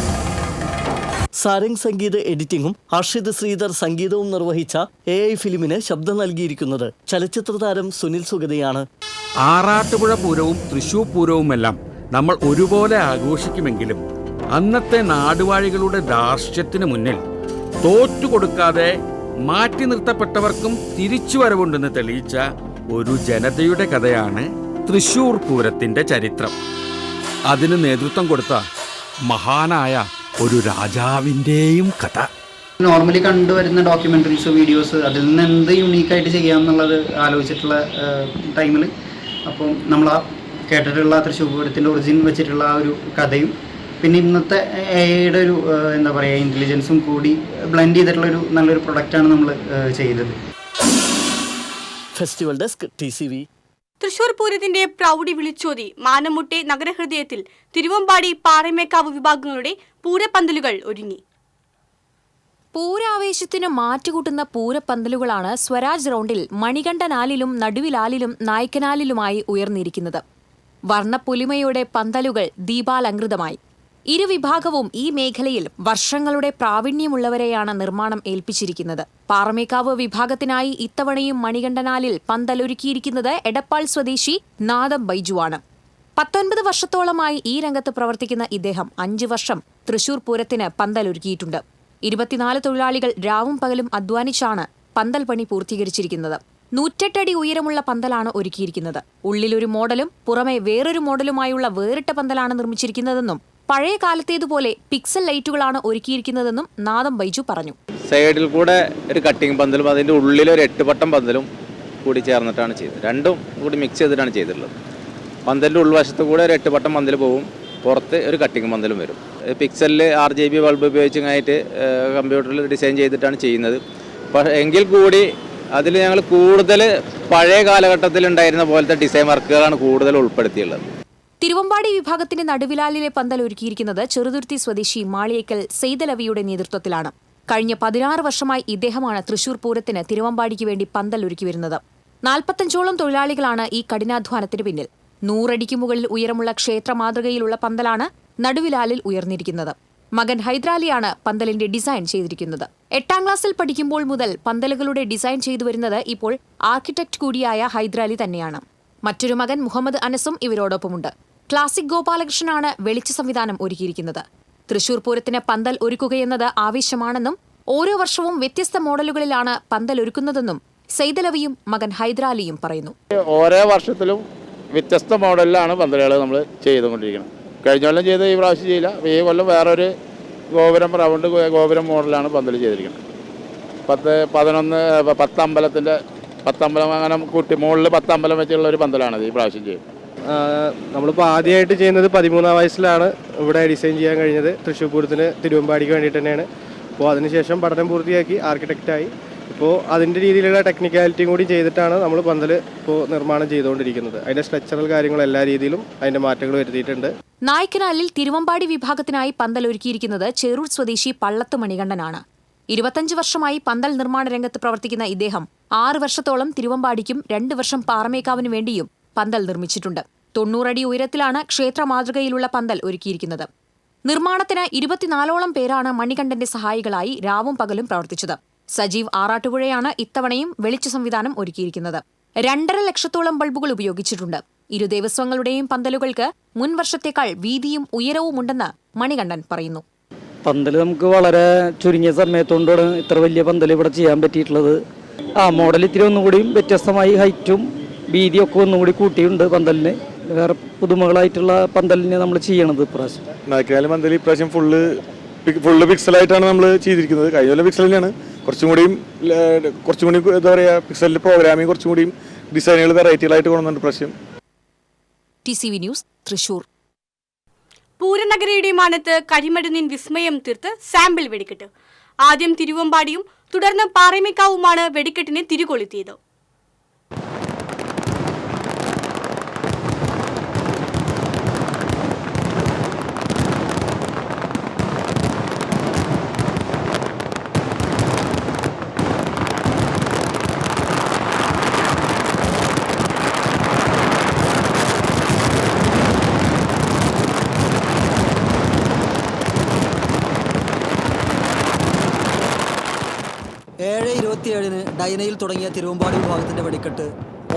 [SPEAKER 7] സാരംഗ് സംഗീത എഡിറ്റിംഗും ഹർഷിത് ശ്രീധർ സംഗീതവും നിർവഹിച്ച AI ഫിലിമിന് ശബ്ദം നൽകിയിരിക്കുന്നത് ചലച്ചിത്ര താരം സുനിൽ സുഗതയാണ്.
[SPEAKER 6] ആറാട്ടുപുഴ പൂരവും തൃശൂർ പൂരവുമെല്ലാം നമ്മൾ ഒരുപോലെ ആഘോഷിക്കുമെങ്കിലും അന്നത്തെ നാടുവാഴികളുടെ ധാർഷ്ട്യത്തിന് മുന്നിൽ തോറ്റുകൊടുക്കാതെ മാറ്റി നിർത്തപ്പെട്ടവർക്കും തിരിച്ചുവരവുണ്ടെന്ന് തെളിയിച്ച ഒരു ജനതയുടെ കഥയാണ് തൃശൂർ പൂരത്തിന്റെ ചരിത്രം. അതിന് നേതൃത്വം കൊടുത്ത മഹാനായ ഒരു രാജാവിൻ്റെയും കഥ.
[SPEAKER 9] നോർമലി കണ്ടുവരുന്ന ഡോക്യുമെൻ്ററീസ്, വീഡിയോസ്, അതിൽ നിന്ന് എന്ത് യുണീക്കായിട്ട് ചെയ്യാമെന്നുള്ളത് ആലോചിച്ചിട്ടുള്ള ടൈമിൽ അപ്പം നമ്മൾ ആ കേട്ടിട്ടുള്ള തൃശ്ശൂർ പൂരത്തിൻ്റെ ഒറിജിൻ വെച്ചിട്ടുള്ള ആ ഒരു കഥയും പിന്നെ ഇന്നത്തെ AI-യുടെ ഒരു എന്താ പറയുക ഇൻ്റലിജൻസും കൂടി ബ്ലെൻഡ് ചെയ്തിട്ടുള്ളൊരു നല്ലൊരു പ്രൊഡക്റ്റാണ് നമ്മൾ ചെയ്തത്.
[SPEAKER 7] Festival desk TCV.
[SPEAKER 1] തൃശൂർ പൂരത്തിന്റെ പ്രൗഢി വിളിച്ചോതി മാനമുട്ടെ നഗരഹൃദയത്തിൽ തിരുവമ്പാടി പാറമേക്കാവ് വിഭാഗങ്ങളുടെ പൂരപ്പന്തലുകൾ ഒരുങ്ങി.
[SPEAKER 10] പൂരാവേശത്തിന് മാറ്റുകൂട്ടുന്ന പൂരപ്പന്തലുകളാണ് സ്വരാജ് റൗണ്ടിൽ മണികണ്ഠനാലിലും നടുവിലാലിലും നായ്ക്കനാലിലുമായി ഉയർന്നിരിക്കുന്നത്. വർണ്ണപ്പൊലിമയുടെ പന്തലുകൾ ദീപാലങ്കൃതമായി. ഇരുവിഭാഗവും ഈ മേഖലയിൽ വർഷങ്ങളുടെ പ്രാവീണ്യമുള്ളവരെയാണ് നിർമ്മാണം ഏൽപ്പിച്ചിരിക്കുന്നത്. പാറമേക്കാവ് വിഭാഗത്തിനായി ഇത്തവണയും മണികണ്ഠനാലിൽ പന്തലൊരുക്കിയിരിക്കുന്നത് എടപ്പാൾ സ്വദേശി നാദം ബൈജുവാണ്. 19 വർഷത്തോളമായി ഈ രംഗത്ത് പ്രവർത്തിക്കുന്ന ഇദ്ദേഹം 5 വർഷം തൃശൂർ പൂരത്തിന് പന്തലൊരുക്കിയിട്ടുണ്ട്. 24 തൊഴിലാളികൾ രാവും പകലും അധ്വാനിച്ചാണ് പന്തൽ പണി പൂർത്തീകരിച്ചിരിക്കുന്നത്. 108 അടി ഉയരമുള്ള പന്തലാണ് ഒരുക്കിയിരിക്കുന്നത്. ഉള്ളിലൊരു മോഡലും പുറമെ വേറൊരു മോഡലുമായുള്ള വേറിട്ട പന്തലാണ് നിർമ്മിച്ചിരിക്കുന്നതെന്നും പഴയ കാലത്തേതുപോലെ പിക്സൽ ലൈറ്റുകളാണ് ഒരുക്കിയിരിക്കുന്നതെന്നും നാദം ബൈജു പറഞ്ഞു.
[SPEAKER 11] സൈഡിൽ കൂടെ ഒരു കട്ടിംഗ് പന്തലും അതിൻ്റെ ഉള്ളിൽ ഒരു 8 പട്ടം പന്തലും കൂടി ചേർന്നിട്ടാണ് ചെയ്തത്. രണ്ടും കൂടി മിക്സ് ചെയ്തിട്ടാണ് ചെയ്തിട്ടുള്ളത്. പന്തലിൻ്റെ ഉൾവശത്ത് കൂടെ ഒരു 8 പട്ടം പന്തൽ പോവും, പുറത്ത് ഒരു കട്ടിംഗ് പന്തലും വരും. പിക്സലിൽ RGB ബൾബ് ഉപയോഗിച്ചായിട്ട് കമ്പ്യൂട്ടറിൽ ഡിസൈൻ ചെയ്തിട്ടാണ് ചെയ്യുന്നത്. എങ്കിൽ കൂടി അതിൽ ഞങ്ങൾ കൂടുതൽ പഴയ കാലഘട്ടത്തിൽ ഉണ്ടായിരുന്ന പോലത്തെ ഡിസൈൻ വർക്കുകളാണ് കൂടുതൽ ഉൾപ്പെടുത്തിയുള്ളത്.
[SPEAKER 10] തിരുവമ്പാടി വിഭാഗത്തിന്റെ നടുവിലാലിലെ പന്തൽ ഒരുക്കിയിരിക്കുന്നത് ചെറുതുരുത്തി സ്വദേശി മാളിയേക്കൽ സെയ്തലവിയുടെ നേതൃത്വത്തിലാണ്. കഴിഞ്ഞ 16 വർഷമായി ഇദ്ദേഹമാണ് തൃശൂർ പൂരത്തിന് തിരുവമ്പാടിക്ക് വേണ്ടി പന്തൽ ഒരുക്കി വരുന്നത്. 45ഓളം തൊഴിലാളികളാണ് ഈ കഠിനാധ്വാനത്തിന് പിന്നിൽ. 100 അടിക്ക് മുകളിൽ ഉയരമുള്ള ക്ഷേത്ര മാതൃകയിലുള്ള പന്തലാണ് നടുവിലാലിൽ ഉയർന്നിരിക്കുന്നത്. മകൻ ഹൈദ്രാലിയാണ് പന്തലിന്റെ ഡിസൈൻ ചെയ്തിരിക്കുന്നത്. 8ാം ക്ലാസ്സിൽ പഠിക്കുമ്പോൾ മുതൽ പന്തലുകളുടെ ഡിസൈൻ ചെയ്തു വരുന്നത് ഇപ്പോൾ ആർക്കിടെക്ട് കൂടിയായ ഹൈദ്രാലി തന്നെയാണ്. മറ്റൊരു മകൻ മുഹമ്മദ് അനസും ഇവരോടൊപ്പമുണ്ട്. ക്ലാസിക് ഗോപാലകൃഷ്ണനാണ് വെളിച്ച സംവിധാനം ഒരുക്കിയിരിക്കുന്നത്. തൃശൂർ പൂരത്തിന് പന്തൽ ഒരുക്കുകയെന്നത് ആവേശമാണെന്നും ഓരോ വർഷവും വ്യത്യസ്ത മോഡലുകളിലാണ് പന്തൽ ഒരുക്കുന്നതെന്നും സെയ്തലവിയും മകൻ ഹൈദ്രാലിയും പറയുന്നു.
[SPEAKER 12] ഓരോ വർഷത്തിലും വ്യത്യസ്ത മോഡലിലാണ് പന്തലുകൾ നമ്മൾ ചെയ്തുകൊണ്ടിരിക്കുന്നത്. കഴിഞ്ഞ കൊല്ലം ചെയ്ത് ഈ പ്രാവശ്യം ചെയ്യില്ല. ഈ കൊല്ലം വേറൊരു ഗോപുരം റൗണ്ട് ഗോപുരം മോഡലാണ് പന്തൽ ചെയ്തിരിക്കുന്നത്. 10 അമ്പലത്തിൻ്റെ 10 അമ്പലം അങ്ങനെ കൂട്ടി മുകളിൽ 10 അമ്പലം വെച്ചുള്ള ഒരു പന്തലാണ് ഈ പ്രാവശ്യം ചെയ്യുന്നത്.
[SPEAKER 13] നമ്മളിപ്പോൾ ആദ്യമായിട്ട് ചെയ്യുന്നത് 13ാം വയസ്സിലാണ് ഇവിടെ ഡിസൈൻ ചെയ്യാൻ കഴിഞ്ഞത്. തൃശ്ശൂർ പൂരത്തിന് തിരുവമ്പാടിക്ക് വേണ്ടിയിട്ട് തന്നെയാണ്. അപ്പോൾ അതിനുശേഷം പഠനം പൂർത്തിയാക്കി ആർക്കിടെക്റ്റായി. ഇപ്പോൾ അതിൻ്റെ രീതിയിലുള്ള ടെക്നിക്കാലിറ്റിയും കൂടി ചെയ്തിട്ടാണ് നമ്മൾ പന്തൽ ഇപ്പോൾ നിർമ്മാണം ചെയ്തുകൊണ്ടിരിക്കുന്നത്. അതിൻ്റെ സ്ട്രക്ചറൽ കാര്യങ്ങൾ എല്ലാ രീതിയിലും അതിൻ്റെ മാറ്റങ്ങൾ വരുത്തിയിട്ടുണ്ട്.
[SPEAKER 10] നായ്ക്കനാലിൽ തിരുവമ്പാടി വിഭാഗത്തിനായി പന്തൽ ഒരുക്കിയിരിക്കുന്നത് ചേറൂർ സ്വദേശി പള്ളത്ത് മണികണ്ഠനാണ്. 25 വർഷമായി പന്തൽ നിർമ്മാണ രംഗത്ത് പ്രവർത്തിക്കുന്ന ഇദ്ദേഹം 6 വർഷത്തോളം തിരുവമ്പാടിക്കും 2 വർഷം പാറമേക്കാവിനു വേണ്ടിയും പന്തൽ നിർമ്മിച്ചിട്ടുണ്ട്. 90 അടി ഉയരത്തിലാണ് ക്ഷേത്ര മാതൃകയിലുള്ള പന്തൽ ഒരുക്കിയിരിക്കുന്നത്. നിർമ്മാണത്തിന് 24ഓളം പേരാണ് മണികണ്ഠന്റെ സഹായികളായി രാവും പകലും പ്രവർത്തിച്ചത്. സജീവ് ആറാട്ടുപുഴയാണ് ഇത്തവണയും വെളിച്ച സംവിധാനം ഒരുക്കിയിരിക്കുന്നത്. 2.5 ലക്ഷത്തോളം ബൾബുകൾ ഉപയോഗിച്ചിട്ടുണ്ട്. ഇരു ദേവസ്വങ്ങളുടെയും പന്തലുകൾക്ക് മുൻ വർഷത്തേക്കാൾ വീതിയും ഉയരവുമുണ്ടെന്ന് മണികണ്ഠൻ പറയുന്നു.
[SPEAKER 14] പന്തൽ നമുക്ക് വളരെ ചുരുങ്ങിയ സമയത്തോണ്ടാണ് ഇത്ര വലിയ പന്തൽ ഇവിടെ ചെയ്യാൻ പറ്റിയിട്ടുള്ളത്. മോഡൽ ഇത്തിരി ഒന്നുകൂടിയും വ്യത്യസ്തമായി ഹൈറ്റും വീതിയൊക്കെ ഒന്നും കൂടി കൂട്ടിയിട്ടുണ്ട് പന്തലിന്. വേറെ പുതുമകളായിട്ടുള്ള പന്തലിനെ നമ്മൾ ചെയ്യണത് ഇപ്രാവശ്യം.
[SPEAKER 13] നായ്ക്കനാല് പന്തൽ ഇപ്രാവശ്യം ഫുള്ള് പിക്സലായിട്ടാണ് നമ്മൾ ചെയ്തിരിക്കുന്നത്. കഴിഞ്ഞ പോലെ പിക്സൽ തന്നെയാണ്. കുറച്ചും കൂടി എന്താ പറയുക, പിക്സലിൻ്റെ പ്രോഗ്രാമിങ് കുറച്ചും കൂടിയും ഡിസൈനുകൾ വെറൈറ്റികളായിട്ട് കൊണ്ടുവന്നുണ്ട് പ്രാവശ്യം.
[SPEAKER 10] TCV news Thrissur.
[SPEAKER 1] പൂരനഗരിയുടെ മാനത്ത് കരിമരുന്നിൻ വിസ്മയം തീർത്ത് സാമ്പിൾ വെടിക്കെട്ട്. ആദ്യം തിരുവമ്പാടിയും തുടർന്ന് പാറമേക്കാവുമാണ് വെടിക്കെട്ടിനെ തിരികൊളുത്തിയത്.
[SPEAKER 7] ഡൈനയിൽ തുടങ്ങിയ തിരുവമ്പാടി വിഭാഗത്തിൻ്റെ വെടിക്കെട്ട്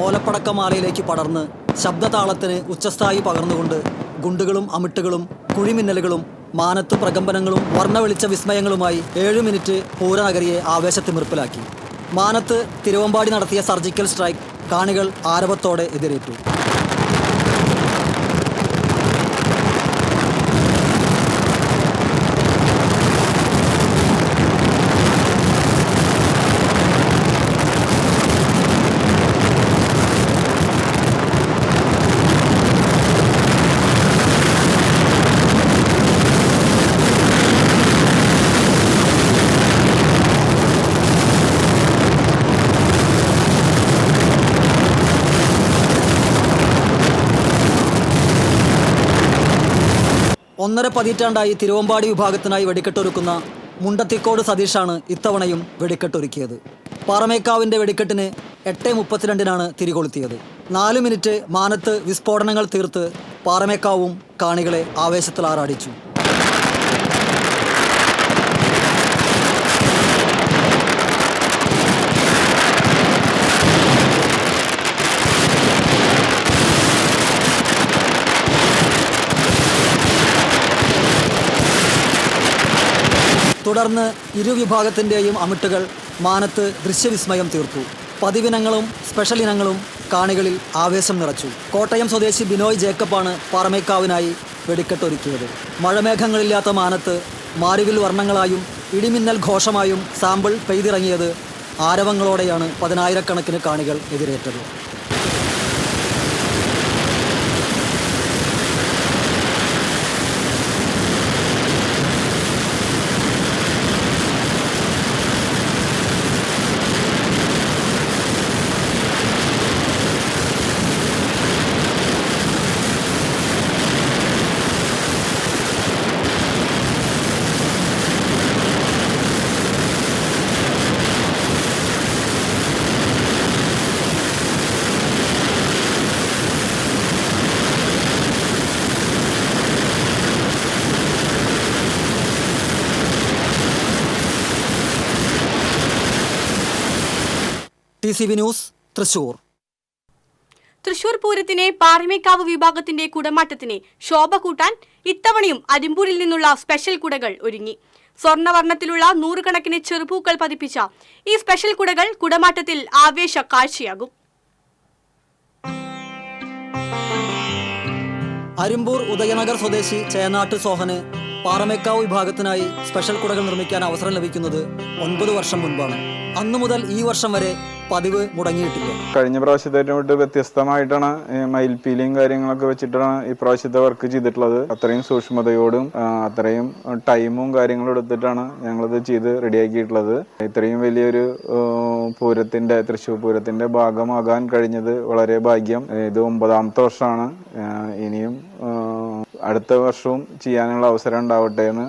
[SPEAKER 7] ഓലപ്പടക്കമാലയിലേക്ക് പടർന്ന് ശബ്ദതാളത്തിന് ഉച്ചസ്ഥായി പകർന്നുകൊണ്ട് ഗുണ്ടുകളും അമിട്ടുകളും കുഴിമിന്നലുകളും മാനത്ത് പ്രകമ്പനങ്ങളും വർണ്ണവെളിച്ച വിസ്മയങ്ങളുമായി 7 മിനിറ്റ് പൂരനഗരിയെ ആവേശത്തിമിർപ്പിലാക്കി. മാനത്ത് തിരുവമ്പാടി നടത്തിയ സർജിക്കൽ സ്ട്രൈക്ക് കാണികൾ ആരവത്തോടെ എതിരേറ്റു. ഒന്നര പതിറ്റാണ്ടായി തിരുവമ്പാടി വിഭാഗത്തിനായി വെടിക്കെട്ടൊരുക്കുന്ന മുണ്ടത്തിക്കോട് സതീഷാണ് ഇത്തവണയും വെടിക്കെട്ടൊരുക്കിയത്. പാറമേക്കാവിൻ്റെ വെടിക്കെട്ടിന് 8:32 തിരികൊളുത്തിയത്. 4 മിനിറ്റ് മാനത്ത് വിസ്ഫോടനങ്ങൾ തീർത്ത് പാറമേക്കാവും കാണികളെ ആവേശത്തിൽ ആറാടിച്ചു. തുടർന്ന് ഇരുവിഭാഗത്തിൻ്റെയും അമിട്ടുകൾ മാനത്ത് ദൃശ്യവിസ്മയം തീർത്തു. പതിവിനങ്ങളും സ്പെഷ്യൽ ഇനങ്ങളും കാണികളിൽ ആവേശം നിറച്ചു. കോട്ടയം സ്വദേശി ബിനോയ് ജേക്കബാണ് പാറമേക്കാവിനായി വെടിക്കെട്ടൊരുക്കിയത്. മഴമേഘങ്ങളില്ലാത്ത മാനത്ത് മാരിവിൽ വർണ്ണങ്ങളായും ഇടിമിന്നൽ ഘോഷമായും സാമ്പിൾ പെയ്തിറങ്ങിയത് ആരവങ്ങളോടെയാണ് 10,000-കണക്കിന് കാണികൾ എതിരേറ്റത്. TCV news Thrissur.
[SPEAKER 1] തൃശൂർ പൂരത്തിനെ പാറമേക്കാവ് വിഭാഗത്തിന്റെ കുടമാറ്റത്തിന് ശോഭ കൂട്ടാൻ ഇത്തവണയും അരിമ്പൂരിൽ നിന്നുള്ള സ്പെഷ്യൽ കുടകൾ ഒരുങ്ങി. സ്വർണ്ണവർണ്ണത്തിലുള്ള 100 കണക്കിന് ചെറുപൂക്കൾ പതിപ്പിച്ച ഈ സ്പെഷ്യൽ കുടകൾ കുടമാറ്റത്തിൽ ആവേശ കാഴ്ചയാകും.
[SPEAKER 7] അരിമ്പൂർ ഉദയനഗർ സ്വദേശി ചേനാട്ട് സോഹന് പാറമേക്കാവ് വിഭാഗത്തിനായി സ്പെഷ്യൽ കുടകൾ നിർമ്മിക്കാൻ അവസരം ലഭിക്കുന്നത് 9 വർഷം മുൻപാണ്. അന്നു മുതൽ ഈ വർഷം വരെ പതിവ് മുടങ്ങിയിട്ടില്ല.
[SPEAKER 13] കഴിഞ്ഞ പ്രാവശ്യത്തെ വ്യത്യസ്തമായിട്ടാണ് മയിൽപ്പീലിയും കാര്യങ്ങളൊക്കെ വെച്ചിട്ടാണ് ഈ പ്രാവശ്യത്തെ വർക്ക് ചെയ്തിട്ടുള്ളത്. അത്രയും സൂക്ഷ്മതയോടും അത്രയും ടൈമും കാര്യങ്ങളും എടുത്തിട്ടാണ് ഞങ്ങളത് ചെയ്ത് റെഡിയാക്കിയിട്ടുള്ളത്. ഇത്രയും വലിയൊരു തൃശ്ശൂർ പൂരത്തിന്റെ ഭാഗമാകാൻ കഴിഞ്ഞത് വളരെ ഭാഗ്യം. ഇത് 9ാമത്തെ വർഷമാണ്. ഇനിയും അടുത്ത വർഷവും ചെയ്യാനുള്ള അവസരം ഉണ്ടാവട്ടെ എന്ന്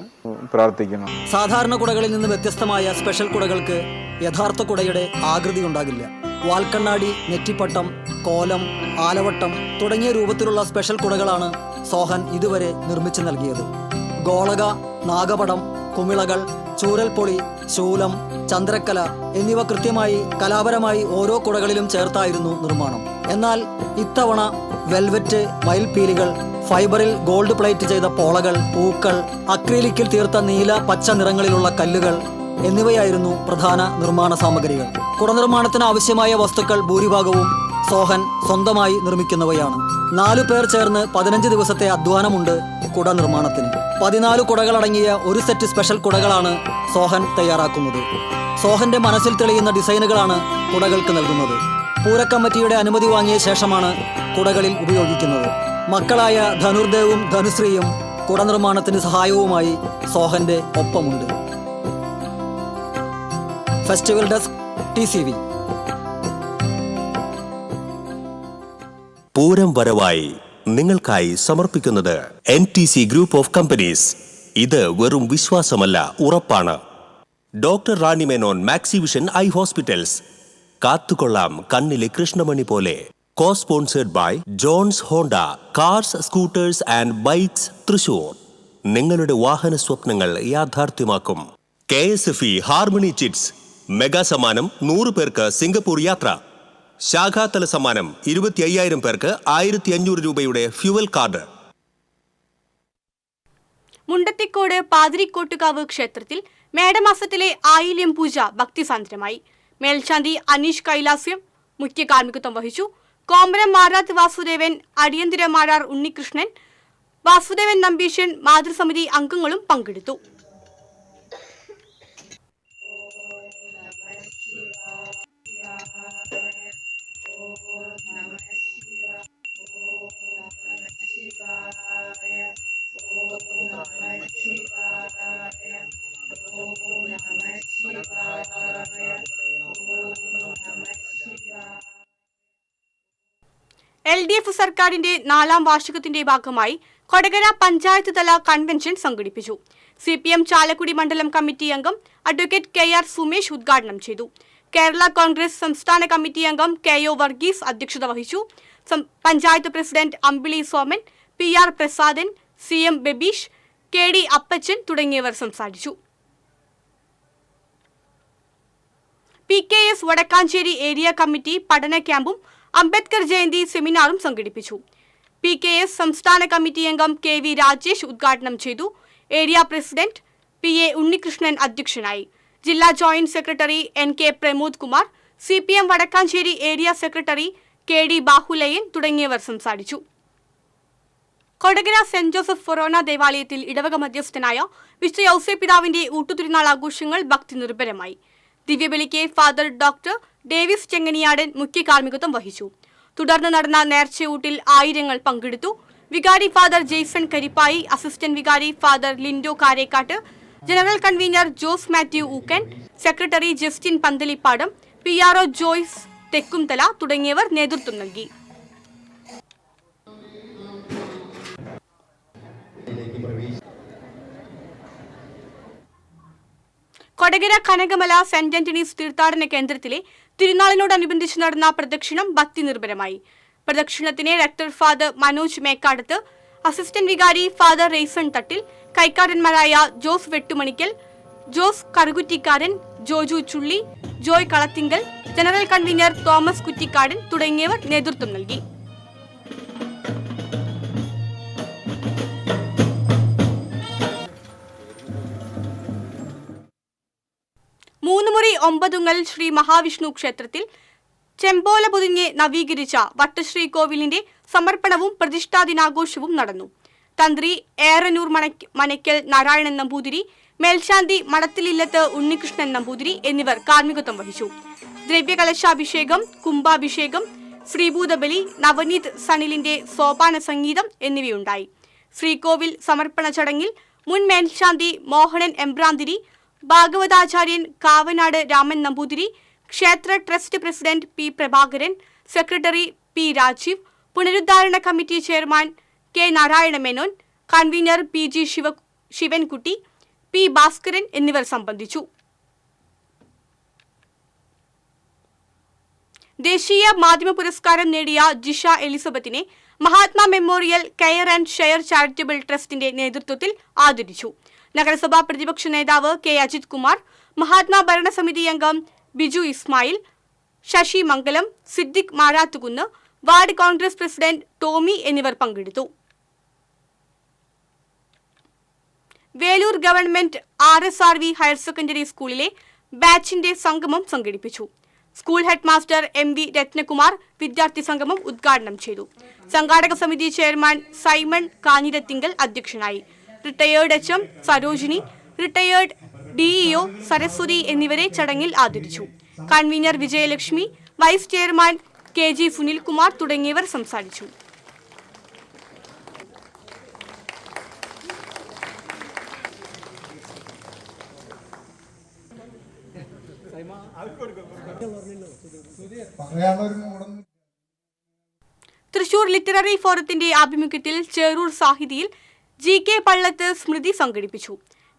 [SPEAKER 13] പ്രാർത്ഥിക്കുന്നു.
[SPEAKER 7] സാധാരണ കുടകളിൽ നിന്ന് വ്യത്യസ്തമായ സ്പെഷ്യൽ കുടകൾക്ക് യഥാർത്ഥ കുടയുടെ ആകൃതി ഉണ്ടാകില്ല. വാൽക്കണ്ണാടി, നെറ്റിപ്പട്ടം, കോലം, ആലവട്ടം തുടങ്ങിയ രൂപത്തിലുള്ള സ്പെഷ്യൽ കുടകളാണ് സോഹൻ ഇതുവരെ നിർമ്മിച്ചു നൽകിയത്. ഗോളക, നാഗപടം, കുമിളകൾ, ചൂരൽപ്പൊളി, ശൂലം, ചന്ദ്രക്കല എന്നിവ കൃത്യമായി കലാപരമായി ഓരോ കുടകളിലും ചേർത്തായിരുന്നു നിർമ്മാണം. എന്നാൽ ഇത്തവണ വെൽവെറ്റ്, മയിൽപ്പീലികൾ, ഫൈബറിൽ ഗോൾഡ് പ്ലേറ്റ് ചെയ്ത പോളകൾ, പൂക്കൾ, അക്രിലിക്കിൽ തീർത്ത നീല, പച്ച നിറങ്ങളിലുള്ള കല്ലുകൾ എന്നിവയായിരുന്നു പ്രധാന നിർമ്മാണ സാമഗ്രികൾ. കുടനിർമ്മാണത്തിന് ആവശ്യമായ വസ്തുക്കൾ ഭൂരിഭാഗവും സോഹൻ സ്വന്തമായി നിർമ്മിക്കുന്നവയാണ്. 4 പേർ ചേർന്ന് 15 ദിവസത്തെ അധ്വാനമുണ്ട് കുട നിർമ്മാണത്തിന്. 14 കുടകളടങ്ങിയ ഒരു സെറ്റ് സ്പെഷ്യൽ കുടകളാണ് സോഹൻ തയ്യാറാക്കുന്നത്. സോഹന്റെ മനസ്സിൽ തെളിയുന്ന ഡിസൈനുകളാണ് കുടകൾക്ക് നൽകുന്നത്. പൂരക്കമ്മിറ്റിയുടെ അനുമതി വാങ്ങിയ ശേഷമാണ് കുടകളിൽ ഉപയോഗിക്കുന്നത്. മക്കളായ ധനുർദേവും ധനുശ്രീയും കുട നിർമ്മാണത്തിന് സഹായവുമായി സോഹന്റെ ഒപ്പമുണ്ട്. Festival desk TCV.
[SPEAKER 2] പൂരം വരവായി നിങ്ങൾക്കായി സമർപ്പിക്കുന്നത് NTC ഗ്രൂപ്പ് ഓഫ് കമ്പനീസ്. ഇത് വെറും വിശ്വാസമല്ല, ഉറപ്പാണ്. Doctor Rani Menon Maxivision eye hospitals. കാത്തുകൊള്ളാം കണ്ണിലെ കൃഷ്ണമണി പോലെ. Cosponsored by Johns Honda cars, scooters and bikes Thrissur. നിങ്ങളുടെ വാഹന സ്വപ്നങ്ങൾ യാഥാർത്ഥ്യമാക്കും. KSFE harmony chits. മെഗാ സമ്മാനം 100 പേർക്ക് സിംഗപ്പൂർ യാത്ര. ശാഖാതല സമ്മാനം 25,000 പേർക്ക് 1,500 രൂപയുടെ ഫ്യൂവൽ കാർഡ്.
[SPEAKER 1] മുണ്ടത്തിക്കോട് പാതിരിക്കോട്ടുകാവ് ക്ഷേത്രത്തിൽ മേടമാസത്തിലെ ആയില്യം പൂജ ഭക്തിസാന്ദ്രമായി. മേൽശാന്തി അനീഷ് കൈലാസ്യം മുഖ്യ കാർമ്മികത്വം വഹിച്ചു. കോമരം മാരാത്ത് വാസുദേവൻ, അടിയന്തിര മാരാർ ഉണ്ണികൃഷ്ണൻ, വാസുദേവൻ നമ്പീശൻ, മാതൃസമിതി അംഗങ്ങളും പങ്കെടുത്തു. LDF സർക്കാരിന്റെ 4ാം വാർഷികത്തിന്റെ ഭാഗമായി കൊടകര പഞ്ചായത്ത് തല കൺവെൻഷൻ സംഘടിപ്പിച്ചു. CPM ചാലക്കുടി മണ്ഡലം കമ്മിറ്റി അംഗം അഡ്വക്കേറ്റ് KR സുമേഷ് ഉദ്ഘാടനം ചെയ്തു. കേരള കോൺഗ്രസ് സംസ്ഥാന കമ്മിറ്റി അംഗം KO വർഗീസ് അധ്യക്ഷത വഹിച്ചു. Panchayat president Ambili Soman, PR Prasadan, CM Bebish, KD Appachan തുടങ്ങിയവർ സംസാരിച്ചു. PKS വടക്കാഞ്ചേരി ഏരിയ കമ്മിറ്റി പഠന ക്യാമ്പും അംബേദ്കർ ജയന്തി സെമിനാറും സംഘടിപ്പിച്ചു. PKS സംസ്ഥാന കമ്മിറ്റി അംഗം KV രാജേഷ് ഉദ്ഘാടനം ചെയ്തു. ഏരിയ പ്രസിഡന്റ് PA ഉണ്ണികൃഷ്ണൻ അധ്യക്ഷനായി. ജില്ലാ joint secretary NK Pramod Kumar, CPM Vadakkancherry area secretary KD Bahulayan തുടങ്ങിയവർ സംസാരിച്ചു. കൊടകര സെന്റ് ജോസഫ് ഫൊറോന ദേവാലയത്തിൽ ഇടവക മധ്യസ്ഥനായ വിശുദ്ധ യൗസേ പിതാവിന്റെ ഊട്ടുതിരുനാൾ ആഘോഷങ്ങൾ ഭക്തി നിർഭരമായി. ദിവ്യബലിക്ക് ഫാദർ ഡോക്ടർ ഡേവിസ് ചെങ്ങനിയാടൻ മുഖ്യ കാർമ്മികത്വം വഹിച്ചു. തുടർന്ന് നടന്ന നേർച്ചയൂട്ടിൽ ആയിരങ്ങൾ പങ്കെടുത്തു. വികാരി ഫാദർ ജെയ്സൺ കരിപ്പായി, അസിസ്റ്റന്റ് വികാരി father Lindo Karekkat, general convener Jose Mathew Ookkan, secretary Justin Panthalippadam, PRO Joyce Thekkumthala തുടങ്ങിയവർ നേതൃത്വം നൽകി. കൊടകര കനകമല സെന്റ് ആന്റണീസ് തീർത്ഥാടന കേന്ദ്രത്തിലെ തിരുനാളിനോടനുബന്ധിച്ച് നടന്ന പ്രദക്ഷിണം ഭക്തി നിർഭരമായി. പ്രദക്ഷിണത്തിന് rector father Manoj Mekkadath, assistant വികാരി ഫാദർ റെയ്സൺ തട്ടിൽ, കൈക്കാരന്മാരായ Jose Vettumanickal, Jose Karukuttikkaran, Joju Chulli, Joy Kalathinkal, general convener Thomas Kuttikkadan തുടങ്ങിയവർ നേതൃത്വം നൽകി. മൂന്നുമുറി ഒമ്പതുങ്ങൽ ശ്രീ മഹാവിഷ്ണു ക്ഷേത്രത്തിൽ ചെമ്പോല പൊതിഞ്ഞ് നവീകരിച്ച വട്ടശ്രീ കോവിലിന്റെ സമർപ്പണവും പ്രതിഷ്ഠാദിനാഘോഷവും നടന്നു. തന്ത്രി ഏറനൂർ മനയ്ക്കൽ നാരായണൻ നമ്പൂതിരി, മേൽശാന്തി മടത്തിലില്ലത്ത് ഉണ്ണികൃഷ്ണൻ നമ്പൂതിരി എന്നിവർ കാർമ്മികത്വം വഹിച്ചു. ദ്രവ്യകലശാഭിഷേകം, കുംഭാഭിഷേകം, ശ്രീഭൂതബലി, നവനീത് സണിലിന്റെ സോപാന സംഗീതം എന്നിവയുണ്ടായി. ശ്രീകോവിൽ സമർപ്പണ ചടങ്ങിൽ മുൻ മേൽശാന്തി മോഹനൻ എംബ്രാന്തിരി, ഭാഗവതാചാര്യൻ കാവനാട് രാമൻ നമ്പൂതിരി, ക്ഷേത്ര trust president P Prabhakaran, secretary P Rajeev, പുനരുദ്ധാരണ committee chairman K Narayana Menon, convener PG Sivankutty, P Bhaskaran എന്നിവർ സംബന്ധിച്ചു. ദേശീയ മാധ്യമ പുരസ്കാരം നേടിയ ജിഷ എലിസബത്തിനെ Mahatma memorial care and share charitable ട്രസ്റ്റിന്റെ നേതൃത്വത്തിൽ ആദരിച്ചു. നഗരസഭാ പ്രതിപക്ഷ നേതാവ് K അജിത് കുമാർ, മഹാത്മാ ഭരണസമിതി അംഗം ബിജു ഇസ്മായിൽ, ശശി മംഗലം, സിദ്ദിഖ് മാരാത്തുകുന്ന്, വാർഡ് കോൺഗ്രസ് പ്രസിഡന്റ് ടോമി എന്നിവർ പങ്കെടുത്തു. Velur government RSRV higher secondary സ്കൂളിലെ ബാച്ചിന്റെ സംഗമം സംഘടിപ്പിച്ചു. School head master MV Ratnakumar വിദ്യാർത്ഥി സംഗമം ഉദ്ഘാടനം ചെയ്തു. സംഘാടക സമിതി ചെയർമാൻ സൈമൺ കാഞ്ഞിരത്തിങ്കൽ അധ്യക്ഷനായി. Retired HM Sarojini, retired DEO Saraswathi എന്നിവരെ ചടങ്ങിൽ ആദരിച്ചു. Convener Vijayalakshmi, vice chairman KG Sunilkumar തുടങ്ങിയവർ സംസാരിച്ചു. തൃശൂർ ലിറ്റററി ഫോറത്തിന്റെ ആഭിമുഖ്യത്തിൽ ചേറൂർ സാഹിതിയിൽ GK പള്ളത്ത് സ്മൃതി സംഘടിപ്പിച്ചു.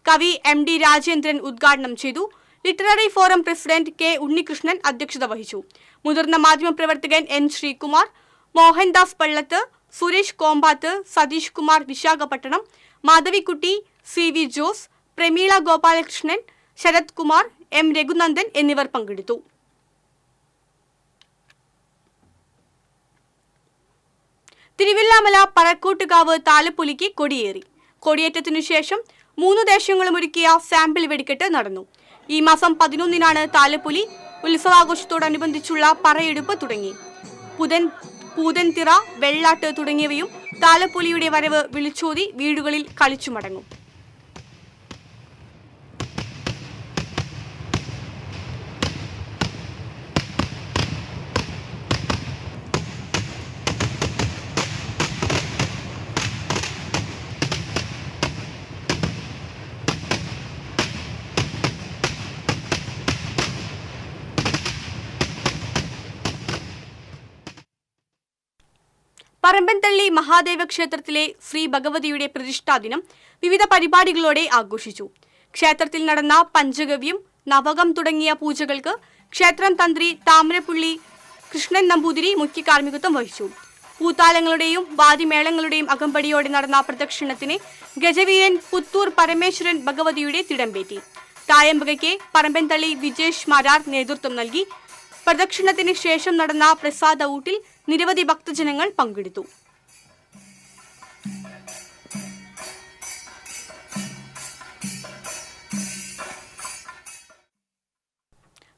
[SPEAKER 1] കവി MD രാജേന്ദ്രൻ ഉദ്ഘാടനം ചെയ്തു. Literary forum president K Unnikrishnan അധ്യക്ഷത വഹിച്ചു. മുതിർന്ന മാധ്യമപ്രവർത്തകൻ N Sreekumar, Mohandas Pallath, Suresh Kombath, Satheesh Kumar Visakhapatnam, Madhavikutty, CV Jose, Prameela Gopalakrishnan, Sarath Kumar, M Raghunandan എന്നിവർ പങ്കെടുത്തു. തിരുവില്ലാമല പറക്കോട്ടുകാവ് താലപ്പൊലിക്ക് കൊടിയേറി. കൊടിയേറ്റത്തിനു ശേഷം 3 ദേശങ്ങളും ഒരുക്കിയ സാമ്പിൾ വെടിക്കെട്ട് നടന്നു. ഈ മാസം 11-നാണ് താലപ്പൊലി. ഉത്സവാഘോഷത്തോടനുബന്ധിച്ചുള്ള പറയെടുപ്പ് തുടങ്ങി. പൂതൻതിറ, വെള്ളാട്ട് തുടങ്ങിയവയും താലപ്പൊലിയുടെ വരവ് വിളിച്ചോതി വീടുകളിൽ കളിച്ചു മടങ്ങും. പറമ്പൻതള്ളി മഹാദേവ ക്ഷേത്രത്തിലെ ശ്രീ ഭഗവതിയുടെ പ്രതിഷ്ഠാദിനം വിവിധ പരിപാടികളോടെ ആഘോഷിച്ചു. ക്ഷേത്രത്തിൽ നടന്ന പഞ്ചഗവ്യം, നവകം തുടങ്ങിയ പൂജകൾക്ക് ക്ഷേത്രം തന്ത്രി താമരപ്പുള്ളി കൃഷ്ണൻ നമ്പൂതിരി മുഖ്യ കാർമ്മികത്വം വഹിച്ചു. പൂത്താലങ്ങളുടെയും വാദിമേളങ്ങളുടെയും അകമ്പടിയോടെ നടന്ന പ്രദക്ഷിണത്തിന് ഗജവീരൻ പുത്തൂർ പരമേശ്വരൻ ഭഗവതിയുടെ തിടമ്പേറ്റി. തായമ്പകയ്ക്ക് പറമ്പൻതള്ളി വിജേഷ് മാരാർ നേതൃത്വം നൽകി. പ്രദക്ഷിണത്തിന് ശേഷം നടന്ന പ്രസാദ ഊട്ടിൽ നിരവധി ഭക്തജനങ്ങൾ പങ്കെടുത്തു.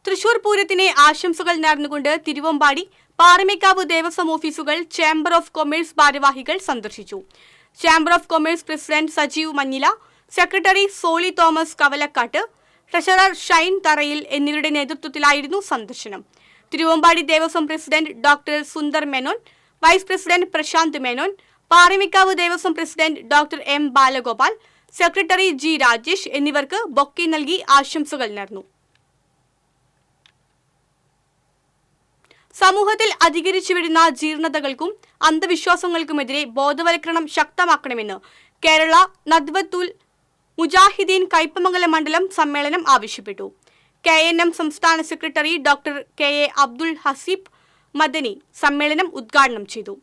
[SPEAKER 1] തൃശൂർ പൂരത്തിന് ആശംസകൾ നേർന്നുകൊണ്ട് തിരുവമ്പാടി, പാറമേക്കാവ് ദേവസ്വം ഓഫീസുകൾ ചേംബർ ഓഫ് കൊമേഴ്സ് ഭാരവാഹികൾ സന്ദർശിച്ചു. Chamber of commerce president Sajeev Manjila, secretary Soly Thomas Kavalakkat, treasurer Shine Tharayil എന്നിവരുടെ നേതൃത്വത്തിലായിരുന്നു സന്ദർശനം. Thiruvambadi Devaswom president doctor Sundar Menon, vice president Prashanth Menon, Paramekkavu Devaswom president doctor M Balagopal, secretary G Rajesh എന്നിവർക്ക് ബൊക്കെ നൽകി ആശംസകൾ നേർന്നു. സമൂഹത്തിൽ അധികരിച്ചു വരുന്ന ജീർണതകൾക്കും അന്ധവിശ്വാസങ്ങൾക്കുമെതിരെ ബോധവൽക്കരണം ശക്തമാക്കണമെന്ന് കേരള നദ്വത്തുൽ മുജാഹിദീൻ കയ്പമംഗലം മണ്ഡലം സമ്മേളനം ആവശ്യപ്പെട്ടു. KNM സംസ്ഥാന secretary doctor KA Abdul Haseeb Madani സമ്മേളനം ഉദ്ഘാടനം ചെയ്തു.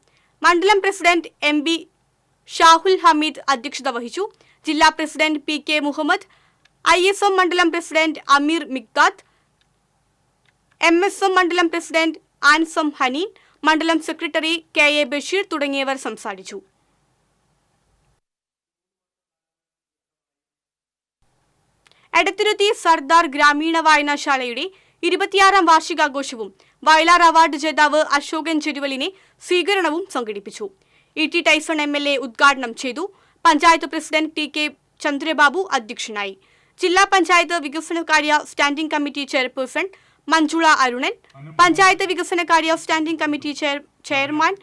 [SPEAKER 1] മണ്ഡലം പ്രസിഡന്റ് MB ഷാഹുൽ ഹമീദ് അധ്യക്ഷത വഹിച്ചു. ജില്ലാ പ്രസിഡന്റ് PK മുഹമ്മദ്, ISM മണ്ഡലം പ്രസിഡന്റ് അമീർ മിഗ്ദാദ്, MSM മണ്ഡലം പ്രസിഡന്റ് ആൻസം ഹനീൻ, മണ്ഡലം സെക്രട്ടറി KA ബഷീർ തുടങ്ങിയവർ സംസാരിച്ചു. എടത്തിരുത്തി സർദാർ ഗ്രാമീണ വായനശാലയുടെ 26-ാം വാർഷികാഘോഷവും വയലാർ അവാർഡ് ജേതാവ് അശോകൻ ചെരുവലിനെ സ്വീകരണവും സംഘടിപ്പിച്ചു. ET ടൈസൺ MLA ഉദ്ഘാടനം ചെയ്തു. പഞ്ചായത്ത് പ്രസിഡന്റ് TK ചന്ദ്രബാബു അധ്യക്ഷനായി. ജില്ലാ പഞ്ചായത്ത് വികസനകാര്യ standing committee chairperson Manjula Arunan, panchayat വികസനകാര്യ standing committee chairman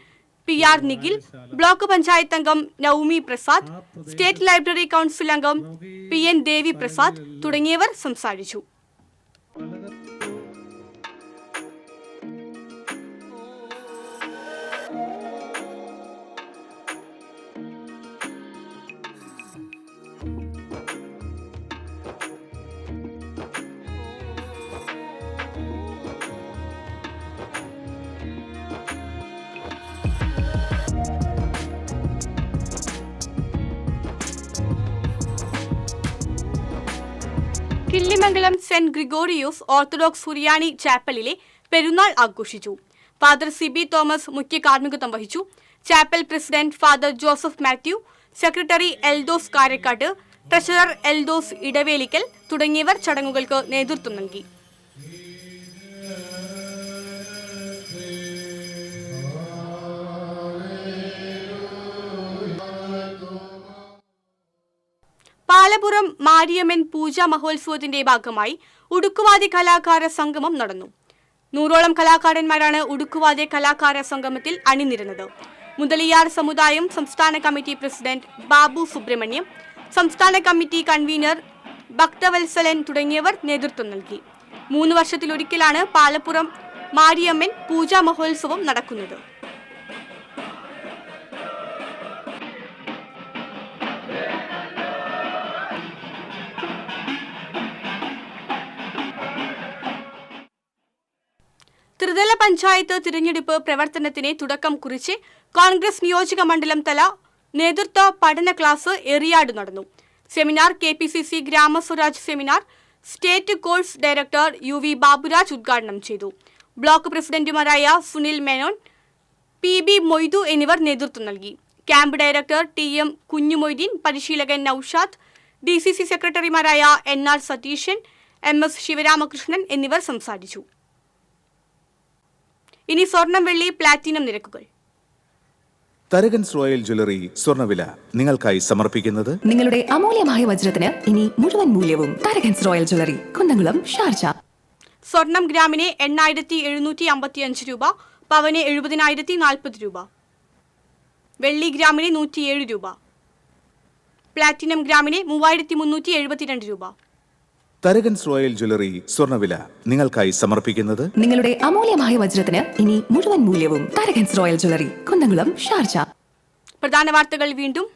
[SPEAKER 1] PR Nikhil, block panchayat അംഗം Noumi Prasad, state library council അംഗം PN ദേവി പ്രസാദ് തുടങ്ങിയവർ സംസാരിച്ചു. കിള്ളിമംഗലം സെന്റ് ഗ്രിഗോറിയോസ് ഓർത്തഡോക്സ് സുറിയാനി ചാപ്പലിലെ പെരുന്നാൾ ആഘോഷിച്ചു. ഫാദർ CB തോമസ് മുഖ്യ കാർമ്മികത്വം വഹിച്ചു. Chapel president father Joseph Mathew, secretary Eldhose Karakkat, treasurer Eldhose Idavelikkal തുടങ്ങിയവർ ചടങ്ങുകൾക്ക് നേതൃത്വം നൽകി. പാലപ്പുറം മാരിയമ്മൻ പൂജാ മഹോത്സവത്തിന്റെ ഭാഗമായി ഉടുക്കുവാദ്യ കലാകാര സംഗമം നടന്നു. 100ഓളം കലാകാരന്മാരാണ് ഉടുക്കുവാദ്യ കലാകാര സംഗമത്തിൽ അണിനിരുന്നത്. മുതലിയാർ സമുദായം സംസ്ഥാന കമ്മിറ്റി പ്രസിഡന്റ് ബാബു സുബ്രഹ്മണ്യം, സംസ്ഥാന കമ്മിറ്റി കൺവീനർ ഭക്തവത്സലൻ തുടങ്ങിയവർ നേതൃത്വം നൽകി. 3 വർഷത്തിലൊരിക്കലാണ് പാലപ്പുറം മാരിയമ്മൻ പൂജാ മഹോത്സവം നടക്കുന്നത്. ത്രിതല പഞ്ചായത്ത് തിരഞ്ഞെടുപ്പ് പ്രവർത്തനത്തിന് തുടക്കം കുറിച്ച് കോൺഗ്രസ് നിയോജക മണ്ഡലം തല നേതൃത്വ പഠന ക്ലാസ് എറിയാട് നടന്നു. Seminar KPCC GramSwaraj seminar state course director UV Baburaj ഉദ്ഘാടനം ചെയ്തു. ബ്ലോക്ക് പ്രസിഡന്റുമാരായ സുനിൽ മേനോൻ, PB മൊയ്തു എന്നിവർ നേതൃത്വം നൽകി. ക്യാമ്പ് ഡയറക്ടർ TM കുഞ്ഞുമൊയ്തീൻ, പരിശീലകൻ നൌഷാദ്, DCC സെക്രട്ടറിമാരായ NR സതീശൻ, MS ശിവരാമകൃഷ്ണൻ എന്നിവർ സംസാരിച്ചു. ഇനി സ്വർണം, വെള്ളി, പ്ലാറ്റിനം നിരക്കുകൾ.
[SPEAKER 15] തരകൻസ് റോയൽ ജ്വല്ലറി സ്വർണ്ണവില നിങ്ങൾക്കായി സമർപ്പിക്കുന്നത്
[SPEAKER 16] നിങ്ങളുടെ അമൂല്യമായ വജ്രത്തിന് ഇനി മുഴുവൻ മൂല്യവും Tharakans royal jewellery, Kunnamkulam, Sharjah.
[SPEAKER 1] സ്വർണം ഗ്രാമിന് 8,755 രൂപ, പവന് 70,040 രൂപ, വെള്ളി ഗ്രാമിന് 107 രൂപ, പ്ലാറ്റിനം ഗ്രാമിന് 3,372 രൂപ.
[SPEAKER 15] തരകൻസ് റോയൽ ജ്വല്ലറി സ്വർണ്ണവില നിങ്ങൾക്കായി സമർപ്പിക്കുന്നത്
[SPEAKER 16] നിങ്ങളുടെ അമൂല്യമായ വജ്രത്തിന് ഇനി മുഴുവൻ മൂല്യവും Tharakans royal jewellery, Kunnamkulam, Sharjah.
[SPEAKER 1] പ്രധാന വാർത്തകൾ വീണ്ടും.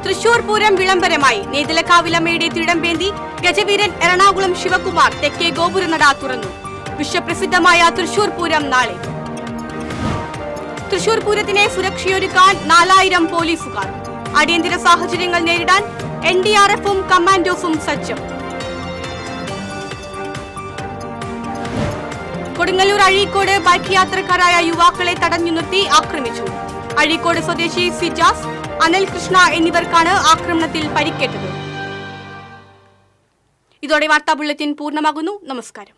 [SPEAKER 1] തൃശൂർ പൂരം വിളംബരമായി. നെയ്തലക്കാവിലമ്മയുടെ തിടമ്പേന്തി ഗജവീരൻ എറണാകുളം ശിവകുമാർ തെക്കേ ഗോപുരനട തുറന്നു. വിശ്വപ്രസിദ്ധമായ തൃശൂർ പൂരം നാളെ. തൃശൂർ പൂരത്തിനെ സുരക്ഷയൊരുക്കാൻ 4000 പോലീസുകാർ. അടിയന്തര സാഹചര്യങ്ങൾ നേരിടാൻ NDRFും കമാൻഡോസും സജ്ജം. കൊടുങ്ങല്ലൂർ അഴീക്കോട് ബൈക്ക് യാത്രക്കാരായ യുവാക്കളെ തടഞ്ഞു നിർത്തി ആക്രമിച്ചു. അഴീക്കോട് സ്വദേശി സിജാസ്, അനിൽ കൃഷ്ണ എന്നിവർക്കാണ് ആക്രമണത്തിൽ പരിക്കേറ്റത്. ഇതോടെ വാർത്താ ബുള്ളറ്റിൻ പൂർണ്ണമാകുന്നു. നമസ്കാരം.